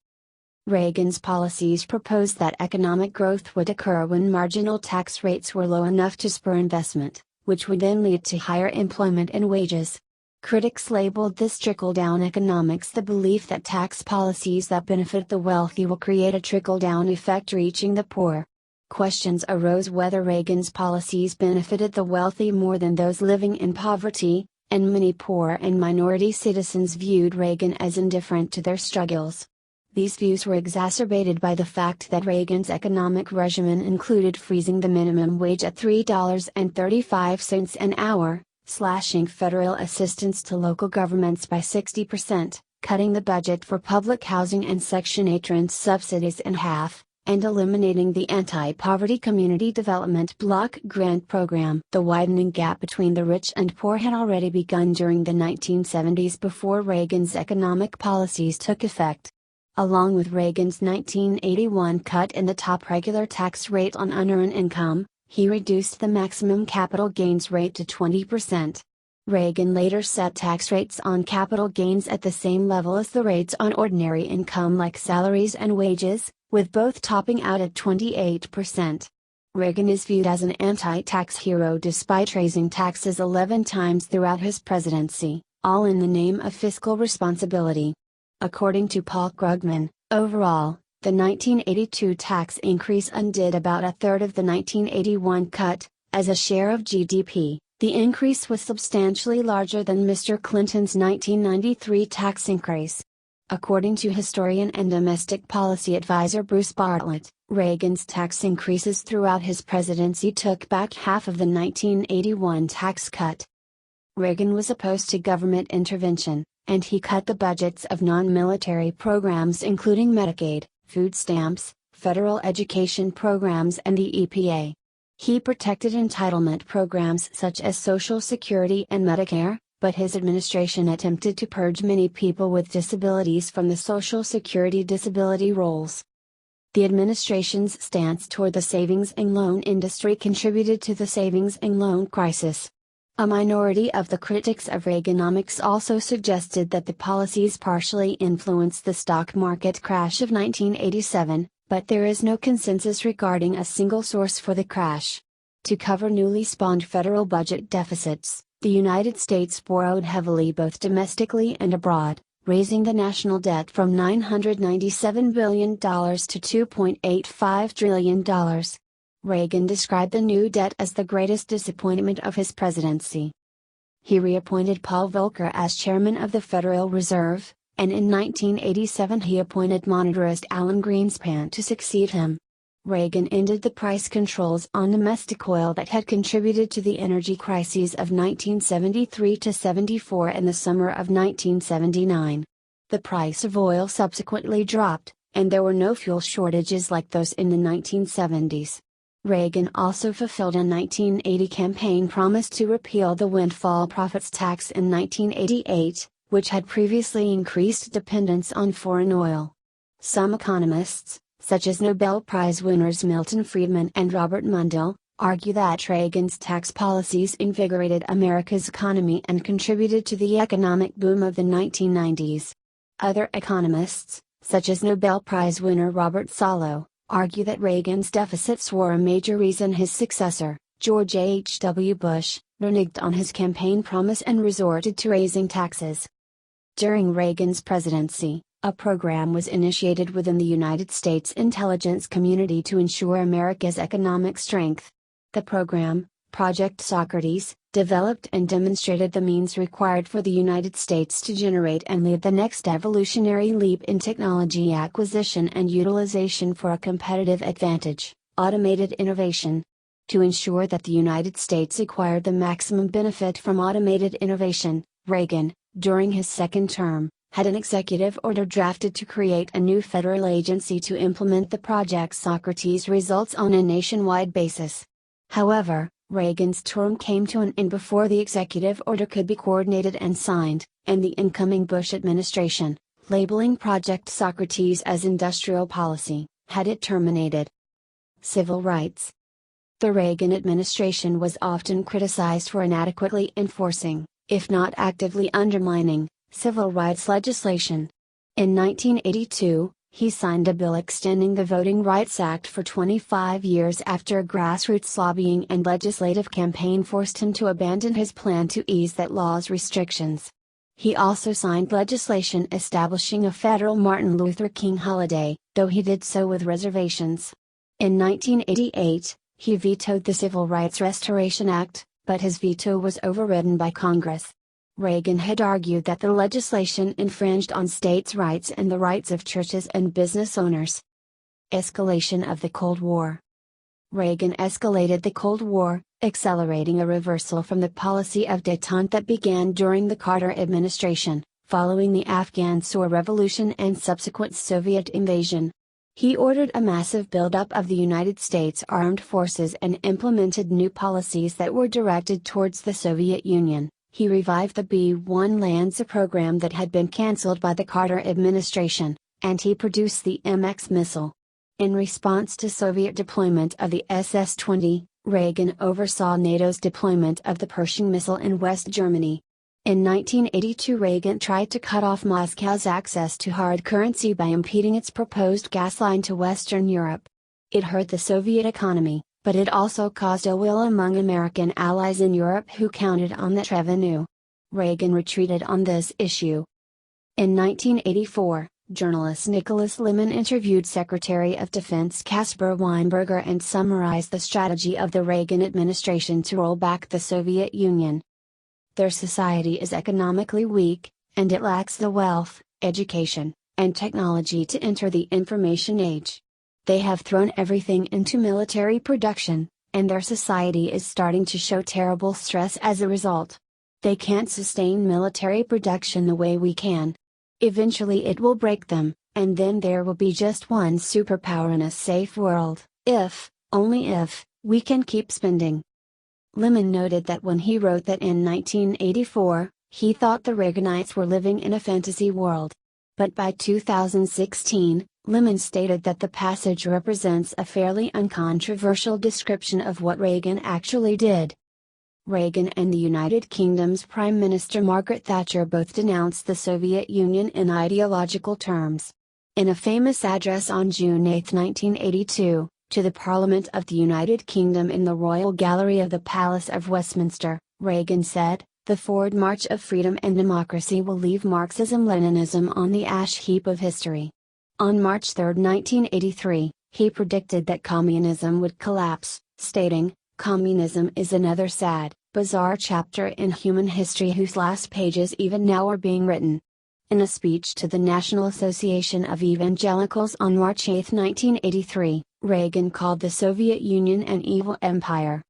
Reagan's policies proposed that economic growth would occur when marginal tax rates were low enough to spur investment, which would then lead to higher employment and wages. Critics labeled this trickle-down economics, the belief that tax policies that benefit the wealthy will create a trickle-down effect reaching the poor. Questions arose whether Reagan's policies benefited the wealthy more than those living in poverty, and many poor and minority citizens viewed Reagan as indifferent to their struggles. These views were exacerbated by the fact that Reagan's economic regimen included freezing the minimum wage at $3.35 an hour, slashing federal assistance to local governments by 60%, cutting the budget for public housing and Section 8 rent subsidies in half, and eliminating the Anti-Poverty Community Development Block Grant Program. The widening gap between the rich and poor had already begun during the 1970s before Reagan's economic policies took effect. Along with Reagan's 1981 cut in the top regular tax rate on unearned income, he reduced the maximum capital gains rate to 20%. Reagan later set tax rates on capital gains at the same level as the rates on ordinary income like salaries and wages, with both topping out at 28%. Reagan is viewed as an anti-tax hero despite raising taxes 11 times throughout his presidency, all in the name of fiscal responsibility. According to Paul Krugman, overall, the 1982 tax increase undid about a third of the 1981 cut. As a share of GDP, the increase was substantially larger than Mr. Clinton's 1993 tax increase. According to historian and domestic policy advisor Bruce Bartlett, Reagan's tax increases throughout his presidency took back half of the 1981 tax cut. Reagan was opposed to government intervention, and he cut the budgets of non-military programs including Medicaid, food stamps, federal education programs and the EPA. He protected entitlement programs such as Social Security and Medicare, but his administration attempted to purge many people with disabilities from the Social Security disability rolls. The administration's stance toward the savings and loan industry contributed to the savings and loan crisis. A minority of the critics of Reaganomics also suggested that the policies partially influenced the stock market crash of 1987, but there is no consensus regarding a single source for the crash. To cover newly spawned federal budget deficits, the United States borrowed heavily both domestically and abroad, raising the national debt from $997 billion to $2.85 trillion. Reagan described the new debt as the greatest disappointment of his presidency. He reappointed Paul Volcker as chairman of the Federal Reserve, and in 1987 he appointed monetarist Alan Greenspan to succeed him. Reagan ended the price controls on domestic oil that had contributed to the energy crises of 1973 to 74 and the summer of 1979. The price of oil subsequently dropped, and there were no fuel shortages like those in the 1970s. Reagan also fulfilled a 1980 campaign promise to repeal the windfall profits tax in 1988, which had previously increased dependence on foreign oil. Some economists, such as Nobel Prize winners Milton Friedman and Robert Mundell, argue that Reagan's tax policies invigorated America's economy and contributed to the economic boom of the 1990s. Other economists, such as Nobel Prize winner Robert Solow, argue that Reagan's deficits were a major reason his successor, George H. W. Bush, reneged on his campaign promise and resorted to raising taxes. During Reagan's presidency, a program was initiated within the United States intelligence community to ensure America's economic strength. The program, Project Socrates, developed and demonstrated the means required for the United States to generate and lead the next evolutionary leap in technology acquisition and utilization for a competitive advantage: automated innovation. To ensure that the United States acquired the maximum benefit from automated innovation, Reagan, during his second term, had an executive order drafted to create a new federal agency to implement the Project Socrates results on a nationwide basis. However, Reagan's term came to an end before the executive order could be coordinated and signed, and the incoming Bush administration, labeling Project Socrates as industrial policy, had it terminated. Civil rights. The Reagan administration was often criticized for inadequately enforcing, if not actively undermining, civil rights legislation. In 1982, he signed a bill extending the Voting Rights Act for 25 years after a grassroots lobbying and legislative campaign forced him to abandon his plan to ease that law's restrictions. He also signed legislation establishing a federal Martin Luther King holiday, though he did so with reservations. In 1988, he vetoed the Civil Rights Restoration Act, but his veto was overridden by Congress. Reagan had argued that the legislation infringed on states' rights and the rights of churches and business owners. Escalation of the Cold War. Reagan escalated the Cold War, accelerating a reversal from the policy of détente that began during the Carter administration, following the Afghan War Revolution and subsequent Soviet invasion. He ordered a massive buildup of the United States armed forces and implemented new policies that were directed towards the Soviet Union. He revived the B-1 Lanza program that had been cancelled by the Carter administration, and he produced the MX missile. In response to Soviet deployment of the SS-20, Reagan oversaw NATO's deployment of the Pershing missile in West Germany. In 1982, Reagan tried to cut off Moscow's access to hard currency by impeding its proposed gas line to Western Europe. It hurt the Soviet economy, but it also caused ill will among American allies in Europe who counted on that revenue. Reagan retreated on this issue. In 1984, journalist Nicholas Lemon interviewed Secretary of Defense Caspar Weinberger and summarized the strategy of the Reagan administration to roll back the Soviet Union. Their society is economically weak, and it lacks the wealth, education, and technology to enter the information age. They have thrown everything into military production, and their society is starting to show terrible stress as a result. They can't sustain military production the way we can. Eventually it will break them, and then there will be just one superpower in a safe world, if, only if, we can keep spending. Lemon noted that when he wrote that in 1984, he thought the Reaganites were living in a fantasy world. But by 2016, Lemon stated that the passage represents a fairly uncontroversial description of what Reagan actually did. Reagan and the United Kingdom's Prime Minister Margaret Thatcher both denounced the Soviet Union in ideological terms. In a famous address on June 8, 1982, to the Parliament of the United Kingdom in the Royal Gallery of the Palace of Westminster, Reagan said, "The forward march of freedom and democracy will leave Marxism-Leninism on the ash heap of history." On March 3, 1983, he predicted that communism would collapse, stating, "Communism is another sad, bizarre chapter in human history whose last pages even now are being written." In a speech to the National Association of Evangelicals on March 8, 1983, Reagan called the Soviet Union an evil empire.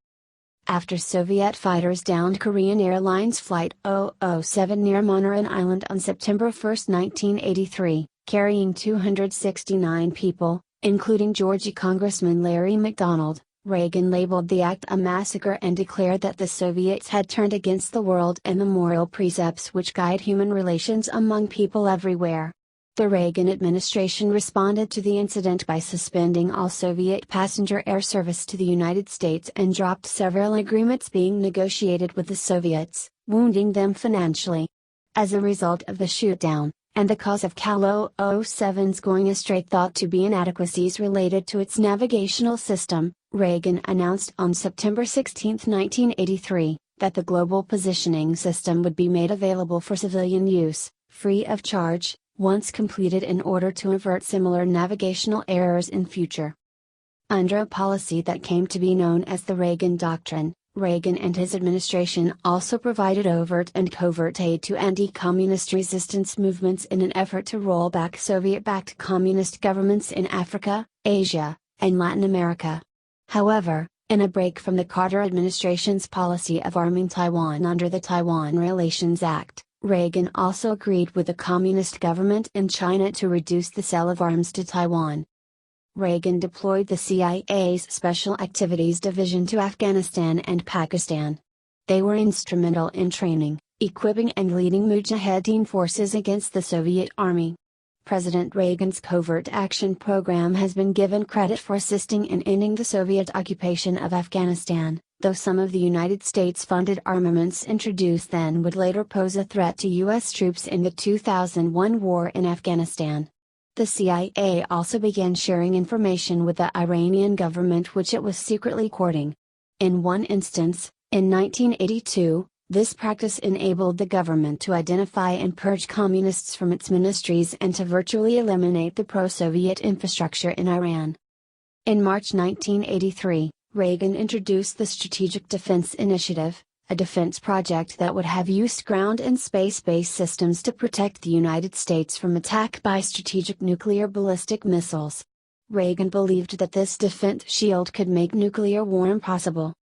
After Soviet fighters downed Korean Airlines Flight 007 near Monaran Island on September 1, 1983, carrying 269 people, including Georgia Congressman Larry McDonald, Reagan labeled the act a massacre and declared that the Soviets had turned against the world and the moral precepts which guide human relations among people everywhere. The Reagan administration responded to the incident by suspending all Soviet passenger air service to the United States and dropped several agreements being negotiated with the Soviets, wounding them financially. As a result of the shootdown, and the cause of Cal 007's going astray thought to be inadequacies related to its navigational system, Reagan announced on September 16, 1983, that the Global Positioning System would be made available for civilian use, free of charge, once completed in order to avert similar navigational errors in future. Under a policy that came to be known as the Reagan Doctrine, Reagan and his administration also provided overt and covert aid to anti-communist resistance movements in an effort to roll back Soviet-backed communist governments in Africa, Asia, and Latin America. However, in a break from the Carter administration's policy of arming Taiwan under the Taiwan Relations Act, Reagan also agreed with the communist government in China to reduce the sale of arms to Taiwan. Reagan deployed the CIA's Special Activities Division to Afghanistan and Pakistan. They were instrumental in training, equipping and leading Mujahideen forces against the Soviet Army. President Reagan's Covert Action Program has been given credit for assisting in ending the Soviet occupation of Afghanistan, though some of the United States-funded armaments introduced then would later pose a threat to U.S. troops in the 2001 war in Afghanistan. The CIA also began sharing information with the Iranian government which it was secretly courting. In one instance, in 1982, this practice enabled the government to identify and purge communists from its ministries and to virtually eliminate the pro-Soviet infrastructure in Iran. In March 1983, Reagan introduced the Strategic Defense Initiative, a defense project that would have used ground and space-based systems to protect the United States from attack by strategic nuclear ballistic missiles. Reagan believed that this defense shield could make nuclear war impossible.